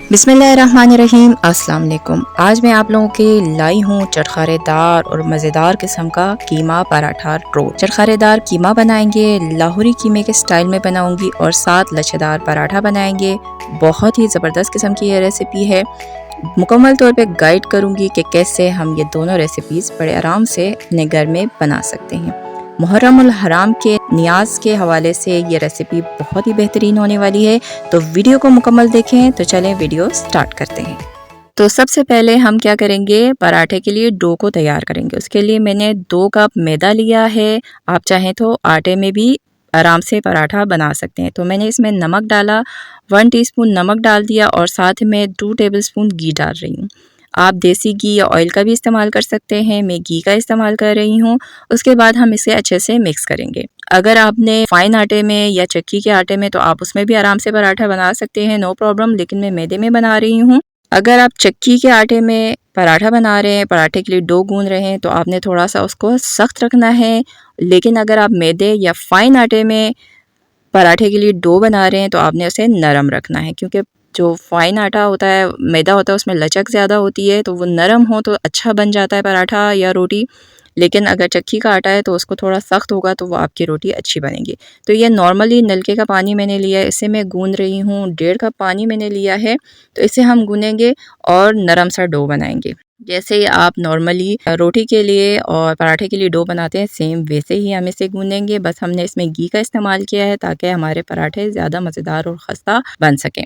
बिस्मिल्लाहिर्रहमानिर्रहीम। अस्सलाम वालेकुम। आज मैं आप लोगों के लाई हूँ चटखारेदार और मज़ेदार किस्म का कीमा पराठा रोल। चटखारेदार कीमा बनाएंगे, लाहौरी कीमे के स्टाइल में बनाऊंगी और साथ लच्छेदार पराठा बनाएंगे। बहुत ही ज़बरदस्त किस्म की ये रेसिपी है। मुकम्मल तौर पे गाइड करूंगी कि कैसे हम ये दोनों रेसिपीज़ बड़े आराम से अपने घर में बना सकते हैं। मुहर्रमुल हराम के नियाज के हवाले से ये रेसिपी बहुत ही बेहतरीन होने वाली है, तो वीडियो को मुकम्मल देखें। तो चलें वीडियो स्टार्ट करते हैं। तो सबसे पहले हम क्या करेंगे, पराठे के लिए डो को तैयार करेंगे। उसके लिए मैंने 2 कप मैदा लिया है। आप चाहें तो आटे में भी आराम से पराठा बना सकते हैं। तो मैंने इसमें नमक डाला, 1 टीस्पून नमक डाल दिया और साथ में 2 टेबलस्पून घी डाल रही हूँ। आप देसी घी या ऑयल का भी इस्तेमाल कर सकते हैं, मैं घी का इस्तेमाल कर रही हूँ। उसके बाद हम इसे अच्छे से मिक्स करेंगे। अगर आपने फाइन आटे में या चक्की के आटे में तो आप उसमें भी आराम से पराठा बना सकते हैं, नो प्रॉब्लम, लेकिन मैं मैदे में बना रही हूँ। अगर आप चक्की के आटे में पराठा बना रहे हैं, पराठे के लिए डो गूंद रहे हैं, तो आपने थोड़ा सा उसको सख्त रखना है। लेकिन अगर आप मैदे या फाइन आटे में पराठे के लिए डो बना रहे हैं तो आपने उसे नरम रखना है, क्योंकि जो फाइन आटा होता है, मैदा होता है, उसमें लचक ज़्यादा होती है, तो वो नरम हो तो अच्छा बन जाता है पराठा या रोटी। लेकिन अगर चक्की का आटा है तो उसको थोड़ा सख्त होगा तो वो आपकी रोटी अच्छी बनेगी। तो ये नॉर्मली नलके का पानी मैंने लिया है, इसे मैं गूंद रही हूँ। 1.5 कप पानी मैंने लिया है, तो इसे हम गूंदेंगे और नरम सा डो बनाएंगे। जैसे आप नॉर्मली रोटी के लिए और पराठे के लिए डो बनाते हैं, सेम वैसे ही हम इसे गूंदेंगे। बस हमने इसमें घी का इस्तेमाल किया है ताकि हमारे पराठे ज़्यादा मज़ेदार और खस्ता बन सकें।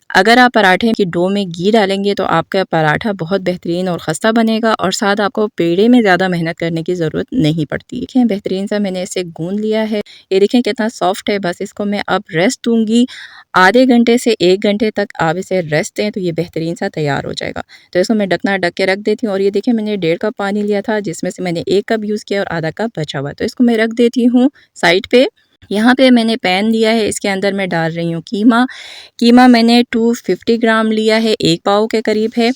अगर आप पराठे की डो में घी डालेंगे तो आपका पराठा बहुत बेहतरीन और खस्ता बनेगा और साथ आपको पेड़े में ज़्यादा मेहनत करने की ज़रूरत नहीं पड़ती। देखें बेहतरीन सा मैंने इसे गूंद लिया है। ये देखें कितना सॉफ्ट है। बस इसको मैं अब रेस्ट दूंगी। आधे घंटे से 1 घंटे तक आप इसे रेस्ट दें तो ये बेहतरीन सा तैयार हो जाएगा। तो इसको मैं ढकना ढक के रख देती हूँ। और ये देखें मैंने 1.5 कप पानी लिया था, जिसमें से मैंने 1 कप यूज़ किया और आधा कप बचा हुआ। तो इसको मैं रख देती हूँ साइड पे। यहाँ पे मैंने पैन लिया है, इसके अंदर मैं डाल रही हूँ कीमा। कीमा मैंने 250 ग्राम लिया है, 1 पाव के करीब है।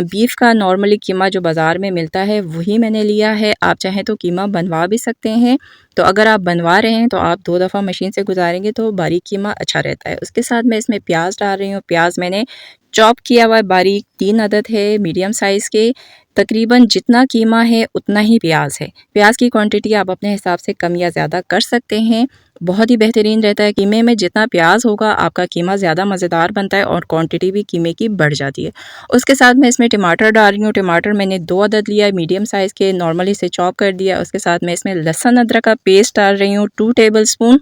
बीफ का नॉर्मली कीमा जो बाज़ार में मिलता है वही मैंने लिया है। आप चाहें तो कीमा बनवा भी सकते हैं। तो अगर आप बनवा रहे हैं तो आप 2 दफ़ा मशीन से गुजारेंगे तो बारीक कीमा अच्छा रहता है। उसके साथ मैं इसमें प्याज डाल रही हूँ। प्याज मैंने चॉप किया हुआ बारीक 3 अदद है, मीडियम साइज़ के। तकरीबन जितना कीमा है उतना ही प्याज है। प्याज की क्वांटिटी आप अपने हिसाब से कम या ज़्यादा कर सकते हैं। बहुत ही बेहतरीन रहता है। कीमे में जितना प्याज होगा आपका कीमा ज़्यादा मज़ेदार बनता है और क्वांटिटी भी कीमे की बढ़ जाती है। उसके साथ मैं इसमें टमाटर डाल रही हूँ। टमाटर मैंने 2 अदद लिया है, मीडियम साइज़ के, नॉर्मली से चॉप कर दिया। उसके साथ मैं इसमें लहसुन अदरक का पेस्ट डाल रही हूँ, 2 टेबल स्पून।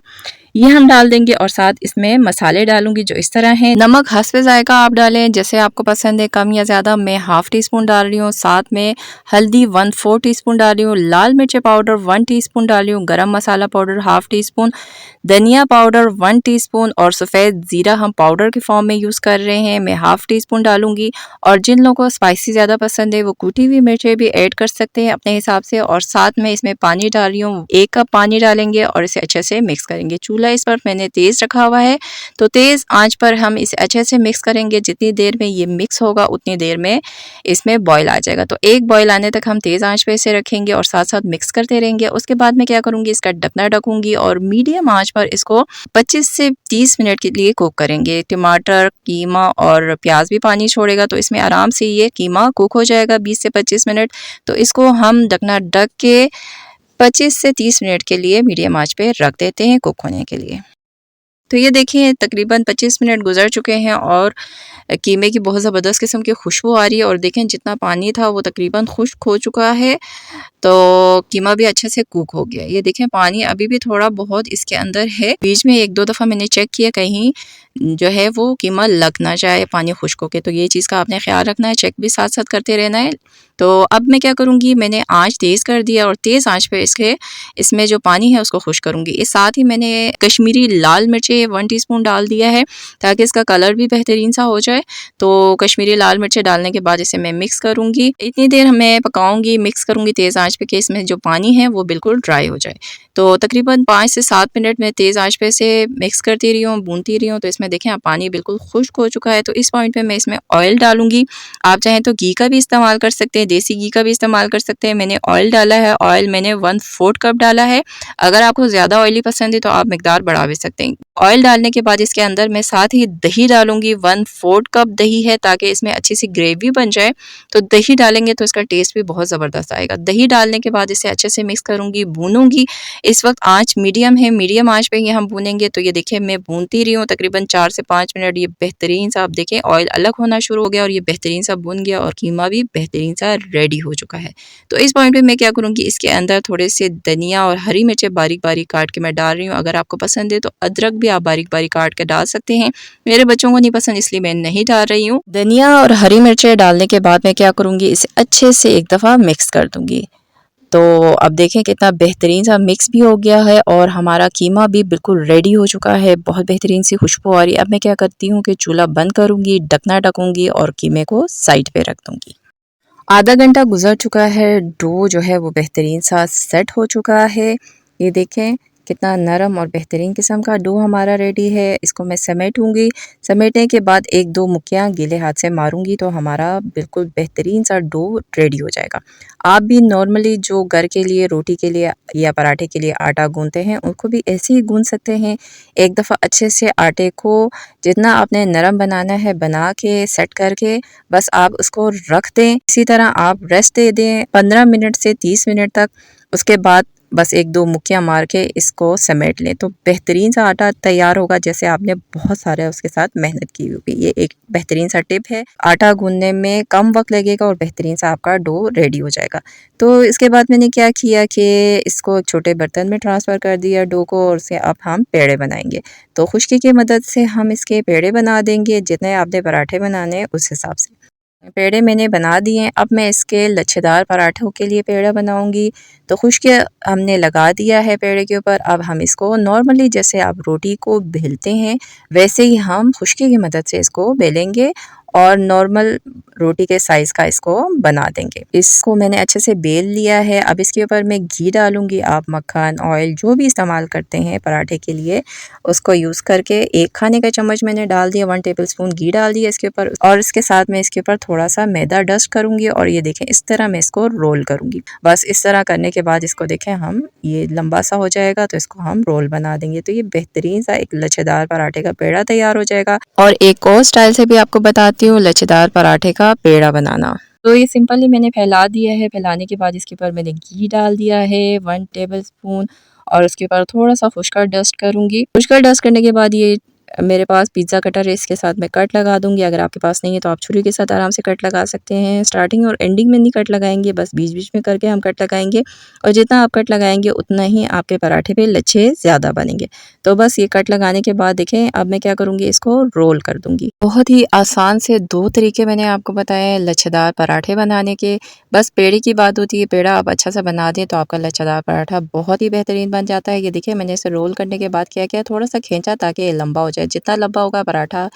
ये हम डाल देंगे और साथ इसमें मसाले डालूंगी जो इस तरह हैं। नमक हस्बे जायका आप डालें, जैसे आपको पसंद है, कम या ज़्यादा। मैं हाफ़ टी स्पून डाल रही हूँ। साथ में हल्दी 1/4 टीस्पून डाल रही हूँ। लाल मिर्च पाउडर 1 टीस्पून डाल रही हूँ। गरम मसाला पाउडर हाफ़ टी स्पून। धनिया पाउडर 1 टीस्पून और सफ़ेद ज़ीरा हम पाउडर के फॉर्म में यूज़ कर रहे हैं, मैं हाफ़ टी स्पून डालूंगी। और जिन लोगों को स्पाइसी ज़्यादा पसंद है वो कुटी हुई मिर्चें भी ऐड कर सकते हैं अपने हिसाब से। और साथ में इसमें पानी डाल रही हूँ, 1 कप पानी डालेंगे और इसे अच्छे से मिक्स करेंगे। चूल्हा इस पर मैंने तेज़ रखा हुआ है, तो तेज़ आंच पर हम इसे अच्छे से मिक्स करेंगे। जितनी देर में ये मिक्स होगा उतनी देर में इसमें बॉयल आ जाएगा। तो एक बॉयल आने तक हम तेज़ आंच पे इसे रखेंगे और साथ साथ मिक्स करते रहेंगे। उसके बाद मैं क्या करूँगी, इसका ढकना ढकूँगी और मीडियम आंच पर इसको 25 से 30 मिनट के लिए कुक करेंगे। टमाटर, कीमा और प्याज भी पानी छोड़ेगा, तो इसमें आराम से ये कीमा कुक हो जाएगा 20 से 25 मिनट। तो इसको हम ढकना ढक के 25 से 30 मिनट के लिए मीडियम आंच पे रख देते हैं कुक होने के लिए। तो ये देखिए तकरीबन 25 मिनट गुजर चुके हैं और कीमे की बहुत ज़बरदस्त किस्म की खुशबू आ रही है। और देखें जितना पानी था वो तकरीबन खुश्क हो चुका है, तो कीमा भी अच्छे से कुक हो गया। ये देखें पानी अभी भी थोड़ा बहुत इसके अंदर है। बीच में 1-2 दफ़ा मैंने चेक किया, कहीं जो है वो कीमा लग ना जाए पानी खुश्क होके, तो ये चीज़ का आपने ख्याल रखना है, चेक भी साथ साथ करते रहना है। तो अब मैं क्या करूँगी, मैंने आंच तेज़ कर दिया और तेज़ आंच पे इसमें जो पानी है उसको खुश्क करूँगी। इस साथ ही मैंने कश्मीरी लाल मिर्चें 1 टीस्पून डाल दिया है ताकि इसका कलर भी बेहतरीन सा हो जाए। तो कश्मीरी लाल मिर्चें डालने के बाद इसे मैं मिक्स करूँगी। इतनी देर मैं पकाऊँगी, मिक्स करूँगी तेज़ आंच पे कि इसमें जो पानी है वो बिल्कुल ड्राई हो जाए। तो तकरीबन 5 से 7 मिनट में तेज़ आंच पे से मिक्स करती रही हूँ, भूनती रही हूँ। तो इसमें देखें अब पानी बिल्कुल खुश्क हो चुका है। तो इस पॉइंट पे मैं इसमें ऑयल डालूँगी। आप चाहें तो घी का भी इस्तेमाल कर सकते हैं, देसी घी का भी इस्तेमाल कर सकते हैं। मैंने ऑयल डाला है, ऑयल मैंने 1/4 कप डाला है। अगर आपको ज़्यादा ऑयली पसंद है तो आप मिकदार बढ़ा भी सकते हैं। ऑयल डालने के बाद इसके अंदर मैं साथ ही दही डालूँगी, 1/4 कप दही है ताकि इसमें अच्छी सी ग्रेवी बन जाए। तो दही डालेंगे तो इसका टेस्ट भी बहुत ज़बरदस्त आएगा। दही डालने के बाद इसे अच्छे से मिक्स करूँगी, भूनूँगी। इस वक्त आँच मीडियम है, मीडियम आँच पे ही हम भूनेंगे। तो ये देखिए मैं भूनती रही हूँ तकरीबन 4 से 5 मिनट। ये बेहतरीन सा आप देखें ऑयल अलग होना शुरू हो गया और ये बेहतरीन सा भुन गया और कीमा भी बेहतरीन सा रेडी हो चुका है। तो इस पॉइंट पे मैं क्या करूँगी, इसके अंदर थोड़े से धनिया और हरी मिर्चें बारीक-बारीक काट के मैं डाल रही हूँ। अगर आपको पसंद है तो अदरक भी आप बारीक-बारीक काट के डाल सकते हैं। मेरे बच्चों को नहीं पसंद इसलिए मैं नहीं डाल रही हूँ। धनिया और हरी मिर्चें डालने के बाद मैं क्या करूँगी, इसे अच्छे से एक दफ़ा मिक्स कर दूँगी। तो अब देखें कितना बेहतरीन सा मिक्स भी हो गया है और हमारा कीमा भी बिल्कुल रेडी हो चुका है। बहुत बेहतरीन सी खुशबू आ रही है। अब मैं क्या करती हूँ कि चूल्हा बंद करूँगी, ढकना ढकूँगी और कीमे को साइड पे रख दूँगी। आधा घंटा गुजर चुका है, डो जो है वो बेहतरीन सा सेट हो चुका है। ये देखें कितना नरम और बेहतरीन किस्म का डो हमारा रेडी है। इसको मैं समेटूंगी। समेटने के बाद एक दो मुक्कियाँ गीले हाथ से मारूंगी तो हमारा बिल्कुल बेहतरीन सा डो रेडी हो जाएगा। आप भी नॉर्मली जो घर के लिए रोटी के लिए या पराठे के लिए आटा गूंथते हैं उनको भी ऐसे ही गूंथ सकते हैं। एक दफ़ा अच्छे से आटे को जितना आपने नरम बनाना है बना के सेट करके बस आप उसको रख दें। इसी तरह आप रेस्ट दे दें 15 मिनट से 30 मिनट तक। उसके बाद बस एक दो मुक्कियाँ मार के इसको समेट लें तो बेहतरीन सा आटा तैयार होगा, जैसे आपने बहुत सारे उसके साथ मेहनत की होगी। ये एक बेहतरीन सा टिप है। आटा गूंदने में कम वक्त लगेगा और बेहतरीन सा आपका डो रेडी हो जाएगा। तो इसके बाद मैंने क्या किया कि इसको एक छोटे बर्तन में ट्रांसफ़र कर दिया डो को और उसे अब हम पेड़े बनाएंगे। तो खुश्की की मदद से हम इसके पेड़े बना देंगे, जितने आपने पराठे बनाने हैं उस हिसाब से। पेड़े मैंने बना दिए हैं। अब मैं इसके लच्छेदार पराठों के लिए पेड़ा बनाऊंगी। तो खुश्की हमने लगा दिया है पेड़े के ऊपर। अब हम इसको नॉर्मली जैसे आप रोटी को बेलते हैं वैसे ही हम खुश्की की मदद से इसको बेलेंगे और नॉर्मल रोटी के साइज़ का इसको बना देंगे। इसको मैंने अच्छे से बेल लिया है। अब इसके ऊपर मैं घी डालूंगी। आप मक्खन ऑयल जो भी इस्तेमाल करते हैं पराठे के लिए उसको यूज़ करके 1 खाने का चम्मच मैंने डाल दिया, 1 टेबलस्पून घी डाल दिया इसके ऊपर और इसके साथ मैं इसके ऊपर थोड़ा सा मैदा डस्ट करूंगी और ये देखें इस तरह मैं इसको रोल करूंगी। बस इस तरह करने के बाद इसको देखें हम ये लंबा सा हो जाएगा तो इसको हम रोल बना देंगे। तो ये बेहतरीन सा एक लच्छेदार पराठे का पेड़ा तैयार हो जाएगा। और एक और स्टाइल से भी आपको बताती हूँ लच्छेदार पराठे का पेड़ा बनाना। तो ये सिंपली मैंने फैला दिया है। फैलाने के बाद इसके ऊपर मैंने घी डाल दिया है 1 टेबलस्पून और उसके ऊपर थोड़ा सा खुशका डस्ट करूँगी। खुशका डस्ट करने के बाद ये मेरे पास पिज़्ज़ा कटर है, इसके साथ मैं कट लगा दूंगी। अगर आपके पास नहीं है तो आप छुरी के साथ आराम से कट लगा सकते हैं। स्टार्टिंग और एंडिंग में नहीं कट लगाएंगे, बस बीच बीच में करके हम कट लगाएंगे और जितना आप कट लगाएंगे उतना ही आपके पराठे पे लच्छे ज़्यादा बनेंगे। तो बस ये कट लगाने के बाद देखें अब मैं क्या करूँगी, इसको रोल कर दूँगी। बहुत ही आसान से 2 तरीके मैंने आपको बताए हैं लच्छेदार पराठे बनाने के। बस पेड़े की बात होती है, पेड़ा आप अच्छा सा बना दें तो आपका लच्छेदार पराठा बहुत ही बेहतरीन बन जाता है। ये देखिए मैंने इसे रोल करने के बाद क्या किया, थोड़ा सा खींचा ताकि ये लंबा हो जाए। जितना लंबा होगा पराठा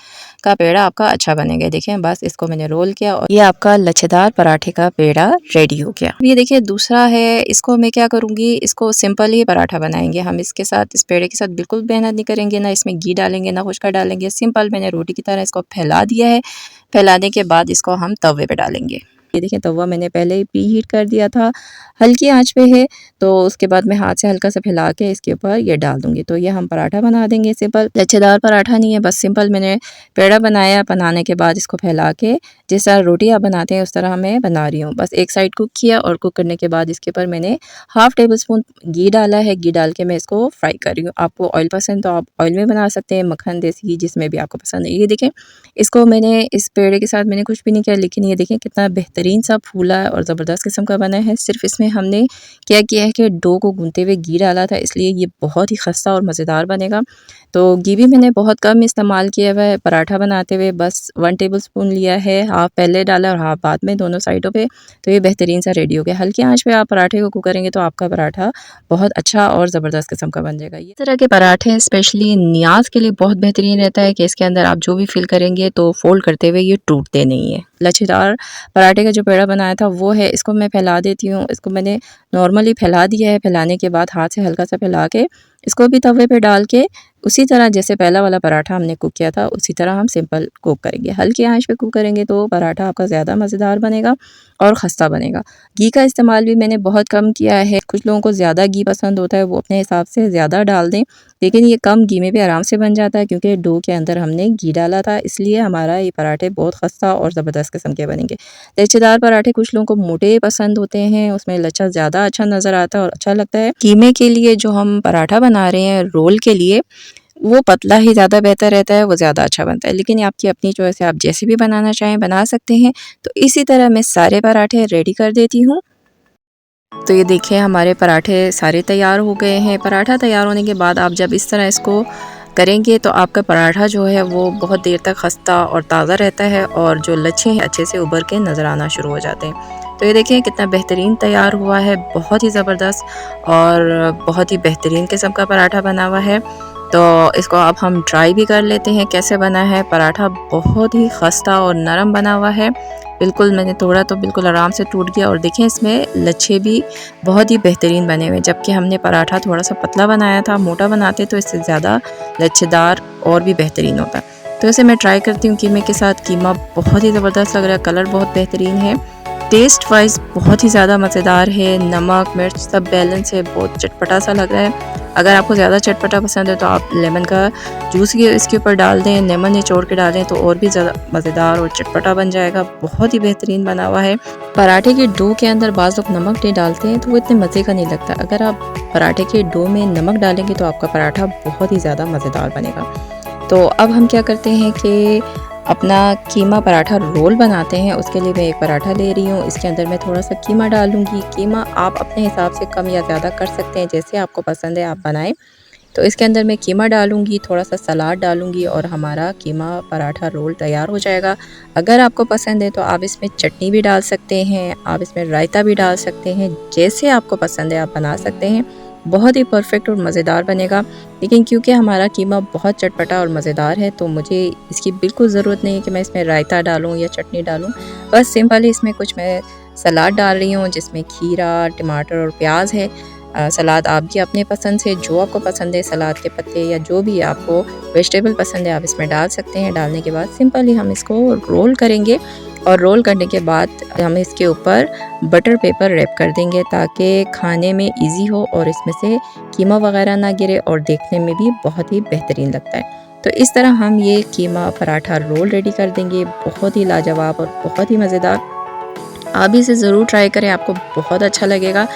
का पेड़ा आपका अच्छा बनेगा। देखें बस इसको मैंने रोल किया और ये आपका लच्छेदार पराठे का पेड़ा रेडी हो गया। ये देखिए दूसरा है, इसको मैं क्या करूँगी, इसको सिंपल ही पराठा बनाएंगे हम। इसके साथ इस पेड़े के साथ बिल्कुल मेहनत नहीं करेंगे, ना इसमें घी डालेंगे ना खुशका डालेंगे। सिंपल मैंने रोटी की तरह इसको फैला दिया है। फैलाने के बाद इसको हम तवे पे डालेंगे। ये देखिए तवा मैंने पहले ही प्री हीट कर दिया था, हल्की आंच पे है। तो उसके बाद मैं हाथ से हल्का सा फैला के इसके ऊपर ये डाल दूंगी। तो ये हम पराठा बना देंगे। सिंपल लच्छेदार पराठा नहीं है, बस सिंपल मैंने पेड़ा बनाया। बनाने के बाद इसको फैला के जिस तरह रोटी आप बनाते हैं उस तरह मैं बना रही हूँ। बस एक साइड कुक किया और कुक करने के बाद इसके ऊपर मैंने 1/2 टेबलस्पून घी डाला है। घी डाल के मैं इसको फ्राई कर रही हूँ। आपको ऑयल पसंद तो आप ऑयल में बना सकते हैं, मक्खन देसी घी जिसमें भी आपको पसंद है। ये देखें इसको मैंने इस पेड़े के साथ मैंने कुछ भी नहीं किया, लेकिन ये देखें कितना बेहतरीन सा फूला है और ज़बरदस्त किस्म का बना है। सिर्फ इसमें हमने क्या किया है कि डो को गूंथते हुए घी डाला था, इसलिए ये बहुत ही खस्ता और मज़ेदार बनेगा। तो घी भी मैंने बहुत कम इस्तेमाल किया हुआ है पराठा बनाते हुए। बस 1 टेबलस्पून लिया है, हाफ पहले डाला और हाफ बाद में दोनों साइडों पे। तो ये बेहतरीन सा रेडी हो गया। हल्की आंच पे आप पराठे को कुक करेंगे तो आपका पराठा बहुत अच्छा और ज़बरदस्त किस्म का बन जाएगा। ये तरह के पराठे स्पेशली नियाज के लिए बहुत बेहतरीन रहता है कि इसके अंदर आप जो भी फिल करेंगे तो फोल्ड करते हुए ये टूटते नहीं है। लच्छेदार पराठे का जो पेड़ा बनाया था वो है, इसको मैं फैला देती हूँ। इसको मैंने नॉर्मली फैला दिया है। फैलाने के बाद हाथ से हल्का सा फैला के इसको भी तवे पे डाल के उसी तरह जैसे पहला वाला पराठा हमने कुक किया था उसी तरह हम सिंपल कुक करेंगे। हल्की आंच पे कुक करेंगे तो पराठा आपका ज़्यादा मज़ेदार बनेगा और ख़स्ता बनेगा। घी का इस्तेमाल भी मैंने बहुत कम किया है। कुछ लोगों को ज़्यादा घी पसंद होता है, वो अपने हिसाब से ज़्यादा डाल दें, लेकिन ये कम घी में भी आराम से बन जाता है क्योंकि डो के अंदर हमने घी डाला था, इसलिए हमारा ये पराठे बहुत ख़स्ता और ज़बरदस्त किस्म के बनेंगे। लच्छेदार पराठे कुछ लोगों को मोटे पसंद होते हैं, उसमें लच्छा ज़्यादा अच्छा नज़र आता है और अच्छा लगता है। कीमे के लिए जो हम पराठा बना रहे हैं रोल के लिए, वो पतला ही ज़्यादा बेहतर रहता है, वो ज़्यादा अच्छा बनता है, लेकिन आपकी अपनी चॉइस है, आप जैसे भी बनाना चाहें बना सकते हैं। तो इसी तरह मैं सारे पराठे रेडी कर देती हूँ। तो ये देखिए हमारे पराठे सारे तैयार हो गए हैं। पराठा तैयार होने के बाद आप जब इस तरह इसको करेंगे तो आपका पराठा जो है वो बहुत देर तक खस्ता और ताज़ा रहता है और जो लच्छे हैं अच्छे से उभर के नज़र आना शुरू हो जाते हैं। तो ये देखिए कितना बेहतरीन तैयार हुआ है, बहुत ही ज़बरदस्त और बहुत ही बेहतरीन किस्म का पराठा बना हुआ है। तो इसको अब हम ट्राई भी कर लेते हैं कैसे बना है। पराठा बहुत ही खस्ता और नरम बना हुआ है, बिल्कुल मैंने तोड़ा तो बिल्कुल आराम से टूट गया और देखें इसमें लच्छे भी बहुत ही बेहतरीन बने हुए, जबकि हमने पराठा थोड़ा सा पतला बनाया था, मोटा बनाते तो इससे ज़्यादा लच्छेदार और भी बेहतरीन होता। तो इसे मैं ट्राई करती हूँ कीमे के साथ। कीमा बहुत ही ज़बरदस्त लग रहा है, कलर बहुत बेहतरीन है, टेस्ट वाइज बहुत ही ज़्यादा मज़ेदार है, नमक मिर्च सब बैलेंस है, बहुत चटपटा सा लग रहा है। अगर आपको ज़्यादा चटपटा पसंद है तो आप लेमन का जूस इसके ऊपर डाल दें, लेमन निचोड़ के डालें तो और भी ज़्यादा मज़ेदार और चटपटा बन जाएगा। बहुत ही बेहतरीन बना हुआ है। पराठे के डो के अंदर बाज़ लोग नमक नहीं डालते हैं तो वो इतने मज़े का नहीं लगता। अगर आप पराठे के डो में नमक डालेंगे तो आपका पराठा बहुत ही ज़्यादा मज़ेदार बनेगा। तो अब हम क्या करते हैं कि अपना कीमा पराठा रोल बनाते हैं। उसके लिए मैं एक पराठा ले रही हूँ, इसके अंदर मैं थोड़ा सा कीमा डालूँगी। कीमा आप अपने हिसाब से कम या ज़्यादा कर सकते हैं, जैसे आपको पसंद है आप बनाएं। तो इसके अंदर मैं कीमा डालूँगी, थोड़ा सा सलाद डालूँगी और हमारा कीमा पराठा रोल तैयार हो जाएगा। अगर आपको पसंद है तो आप इसमें चटनी भी डाल सकते हैं, आप इसमें रायता भी डाल सकते हैं, जैसे आपको पसंद है आप बना सकते हैं। बहुत ही परफेक्ट और मज़ेदार बनेगा। लेकिन क्योंकि हमारा कीमा बहुत चटपटा और मज़ेदार है तो मुझे इसकी बिल्कुल ज़रूरत नहीं है कि मैं इसमें रायता डालूँ या चटनी डालूँ। बस सिंपली इसमें कुछ मैं सलाद डाल रही हूँ जिसमें खीरा, टमाटर और प्याज है। सलाद आप भी अपने पसंद से जो आपको पसंद है, सलाद के पत्ते या जो भी आपको वेजिटेबल पसंद है आप इसमें डाल सकते हैं। डालने के बाद सिंपली हम इसको रोल करेंगे और रोल करने के बाद हम इसके ऊपर बटर पेपर रैप कर देंगे ताकि खाने में इजी हो और इसमें से कीमा वगैरह ना गिरे और देखने में भी बहुत ही बेहतरीन लगता है। तो इस तरह हम ये कीमा पराठा रोल रेडी कर देंगे, बहुत ही लाजवाब और बहुत ही मज़ेदार। आप भी इसे ज़रूर ट्राई करें, आपको बहुत अच्छा लगेगा।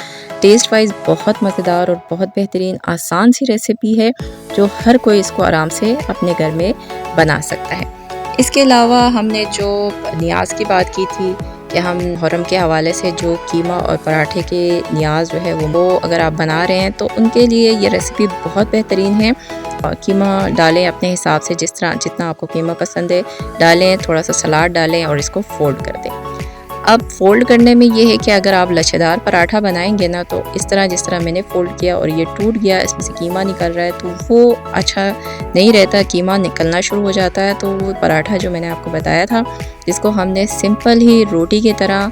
टेस्ट वाइज बहुत मज़ेदार और बहुत बेहतरीन आसान सी रेसिपी है जो हर कोई इसको आराम से अपने घर में बना सकता है। इसके अलावा हमने जो नियाज़ की बात की थी कि हम मुहर्रम के हवाले से जो कीमा और पराठे के नियाज़ जो है वो अगर आप बना रहे हैं तो उनके लिए ये रेसिपी बहुत बेहतरीन है। और कीमा डालें अपने हिसाब से, जिस तरह जितना आपको कीमा पसंद है डालें, थोड़ा सा सलाद डालें और इसको फोल्ड कर दें। अब फ़ोल्ड करने में ये है कि अगर आप लच्छेदार पराठा बनाएंगे ना तो इस तरह जिस तरह मैंने फ़ोल्ड किया और ये टूट गया, इसमें से कीमा निकल रहा है तो वो अच्छा नहीं रहता, कीमा निकलना शुरू हो जाता है। तो वो पराठा जो मैंने आपको बताया था जिसको हमने सिंपल ही रोटी की तरह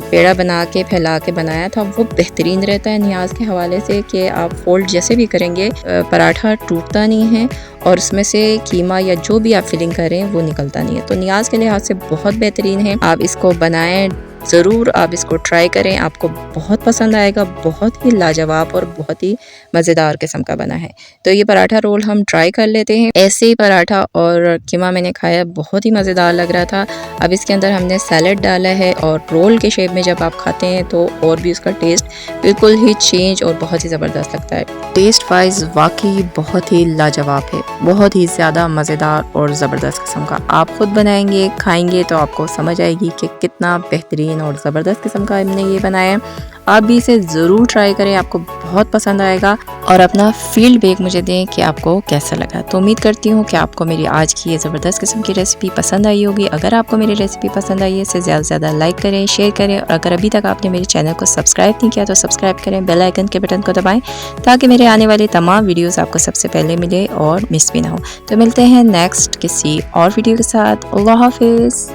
पेड़ा बना के फैला के बनाया था वो बेहतरीन रहता है नियाज़ के हवाले से कि आप फ़ोल्ड जैसे भी करेंगे पराठा टूटता नहीं है और उसमें से कीमा या जो भी आप फिलिंग करें वो निकलता नहीं है। तो नियाज़ के लिहाज से बहुत बेहतरीन है, आप इसको बनाएं ज़रूर, आप इसको ट्राई करें, आपको बहुत पसंद आएगा। बहुत ही लाजवाब और बहुत ही मज़ेदार किस्म का बना है। तो ये पराठा रोल हम ट्राई कर लेते हैं। ऐसे ही पराठा और कीमा मैंने खाया, बहुत ही मज़ेदार लग रहा था। अब इसके अंदर हमने सैलड डाला है और रोल के शेप में जब आप खाते हैं तो और भी उसका टेस्ट बिल्कुल ही चेंज और बहुत ही ज़बरदस्त लगता है। टेस्ट वाइज वाकई बहुत ही लाजवाब है, बहुत ही ज़्यादा मज़ेदार और ज़बरदस्त किस्म का। आप ख़ुद बनाएंगे खाएंगे तो आपको समझ आएगी कि कितना बेहतरीन और ज़बरदस्त किस्म का हमने ये बनाया है। आप भी इसे ज़रूर ट्राई करें, आपको बहुत पसंद आएगा और अपना फीडबैक मुझे दें कि आपको कैसा लगा। तो उम्मीद करती हूँ कि आपको मेरी आज की ये ज़बरदस्त किस्म की रेसिपी पसंद आई होगी। अगर आपको मेरी रेसिपी पसंद आई है इसे ज़्यादा से ज़्यादा लाइक करें, शेयर करें और अगर अभी तक आपने मेरे चैनल को सब्सक्राइब नहीं किया तो सब्सक्राइब करें, बेल आइकन के बटन को दबाएं ताकि मेरे आने वाले तमाम वीडियोज़ आपको सबसे पहले मिले और मिस भी ना हो। तो मिलते हैं नेक्स्ट किसी और वीडियो के साथ। अल्लाह हाफिज़।